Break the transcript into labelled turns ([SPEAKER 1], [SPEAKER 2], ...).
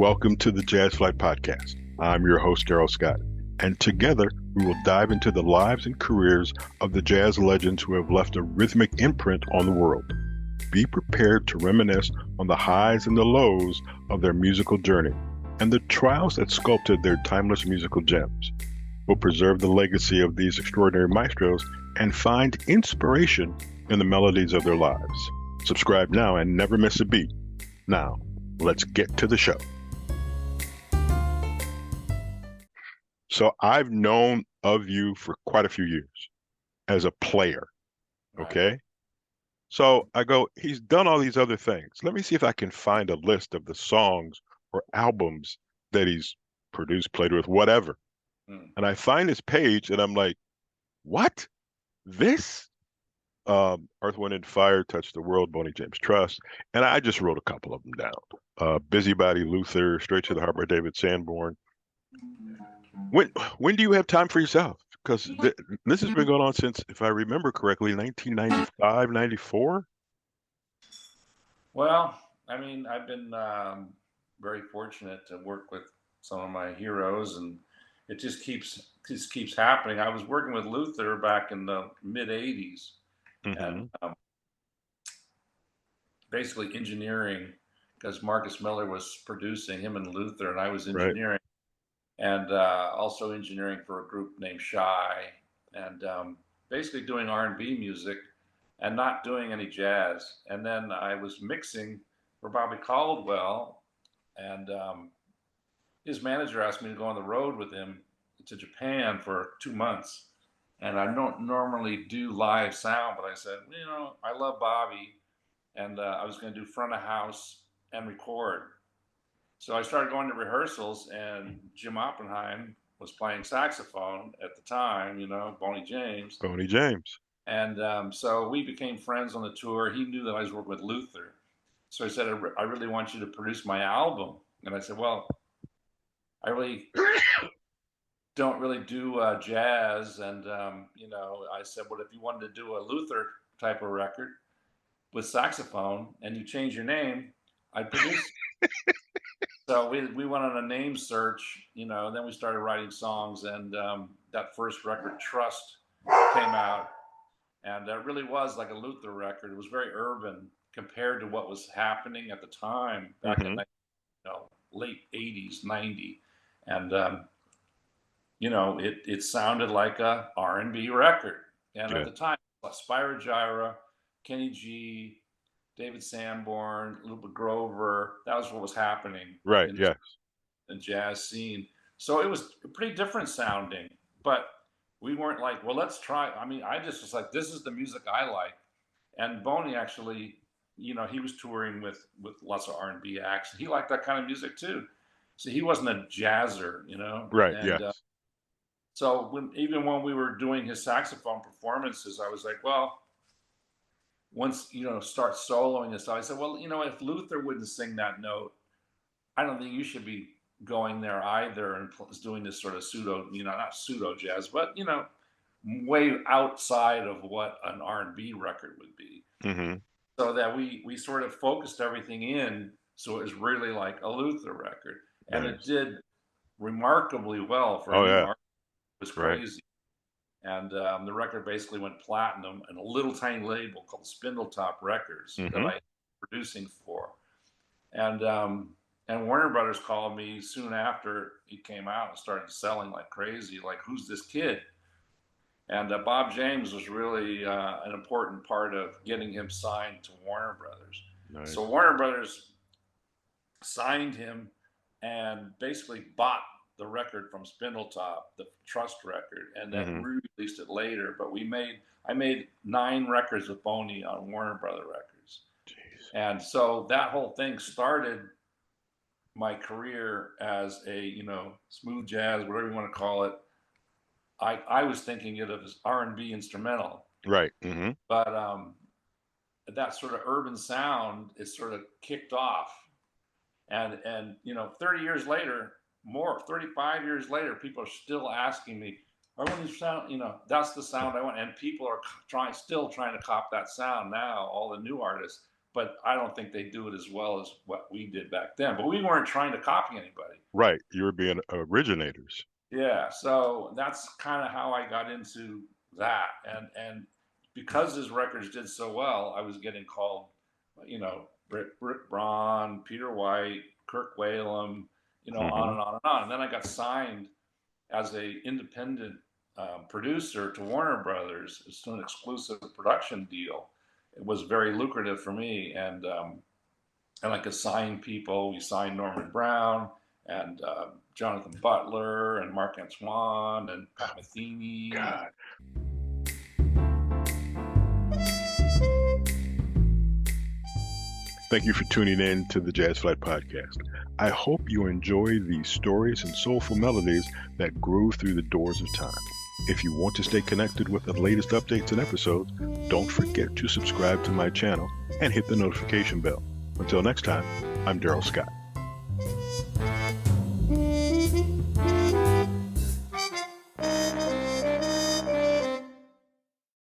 [SPEAKER 1] Welcome to the Jazz Flyte Podcast. I'm your host, Darrell Scott, and together we will dive into the lives and careers of the jazz legends who have left a rhythmic imprint on the world. Be prepared to reminisce on the highs and the lows of their musical journey and the trials that sculpted their timeless musical gems. We'll preserve the legacy of these extraordinary maestros and find inspiration in the melodies of their lives. Subscribe now and never miss a beat. Now, let's get to the show. So I've known of you for quite a few years as a player, okay? So I go, he's done all these other things. Let me see if I can find a list of the songs or albums that he's produced, played with, whatever. And I find this page and I'm like, what? This? Earth, Wind, and Fire, Touch the World, Boney James Trust. And I just wrote a couple of them down. Busybody, Luther, Straight to the Heart by David Sanborn. When do you have time for yourself? Because this has been going on since, if I remember correctly, 1995, 94?
[SPEAKER 2] Well, I mean, I've been very fortunate to work with some of my heroes, and it just keeps happening. I was working with Luther back in the mid 80s, and basically engineering, because Marcus Miller was producing, him and Luther, and I was engineering, and also engineering for a group named Shy, and basically doing R&B music and not doing any jazz. And then I was mixing for Bobby Caldwell, and his manager asked me to go on the road with him to Japan for 2 months. And I don't normally do live sound, but I said, I love Bobby, and I was going to do front of house and record. So I started going to rehearsals, and Jim Oppenheim was playing saxophone at the time, Boney James.
[SPEAKER 1] Boney James.
[SPEAKER 2] And so we became friends on the tour. He knew that I was working with Luther. So he said, I really want you to produce my album. And I said, well, I really don't really do jazz. And, I said, well, if you wanted to do a Luther type of record with saxophone and you change your name, I'd produce it. So we went on a name search, and then we started writing songs, and that first record, Trust, came out, and it really was like a Luther record. It was very urban compared to what was happening at the time back in late 80s, 90, and it sounded like a R&B record, and at the time, Spyro Gyra, Kenny G, David Sanborn, Lubba Grover, that was what was happening in the jazz scene. So it was pretty different sounding, but we weren't like, well, let's try. I mean, I just was like, this is the music I like. And Boney actually, he was touring with lots of R&B acts. He liked that kind of music too. So he wasn't a jazzer,
[SPEAKER 1] Right,
[SPEAKER 2] and, so even when we were doing his saxophone performances, I was like, well, once, start soloing and stuff, I said, well, if Luther wouldn't sing that note, I don't think you should be going there either and doing this sort of pseudo, not pseudo jazz, but, way outside of what an R&B record would be. So that we sort of focused everything in, so it was really like a Luther record. And it did remarkably well for a new artist. It was crazy. And the record basically went platinum in a little tiny label called Spindletop Records that I was producing for. And Warner Brothers called me soon after he came out and started selling like crazy. Like, who's this kid? And Bob James was really an important part of getting him signed to Warner Brothers.
[SPEAKER 1] Nice.
[SPEAKER 2] So Warner Brothers signed him and basically bought the record from Spindletop, the Trust record, and then re-released it later. But I made 9 records with Boney on Warner Brother Records.
[SPEAKER 1] Jeez. And
[SPEAKER 2] so that whole thing started my career as a, smooth jazz, whatever you want to call it. I was thinking it as R&B instrumental.
[SPEAKER 1] Right.
[SPEAKER 2] But that sort of urban sound is sort of kicked off. And 30 years later, 35 years later, people are still asking me, I want to sound, that's the sound I want. And people are still trying to cop that sound now, all the new artists. but I don't think they do it as well as what we did back then. But we weren't trying to copy anybody.
[SPEAKER 1] Right. You were being originators.
[SPEAKER 2] Yeah, so that's kind of how I got into that, and because his records did so well, I was getting called, Britt Braun, Peter White, Kirk Whalum, on and on and on. And then I got signed as a independent producer to Warner Brothers. It's an exclusive production deal. It was very lucrative for me, and I could sign people. We signed Norman Brown and Jonathan Butler and Mark Antoine and Pat Metheny.
[SPEAKER 1] God. Thank you for tuning in to the Jazz Flyte Podcast. I hope you enjoy these stories and soulful melodies that grew through the doors of time. If you want to stay connected with the latest updates and episodes, don't forget to subscribe to my channel and hit the notification bell. Until next time, I'm Darrell Scott.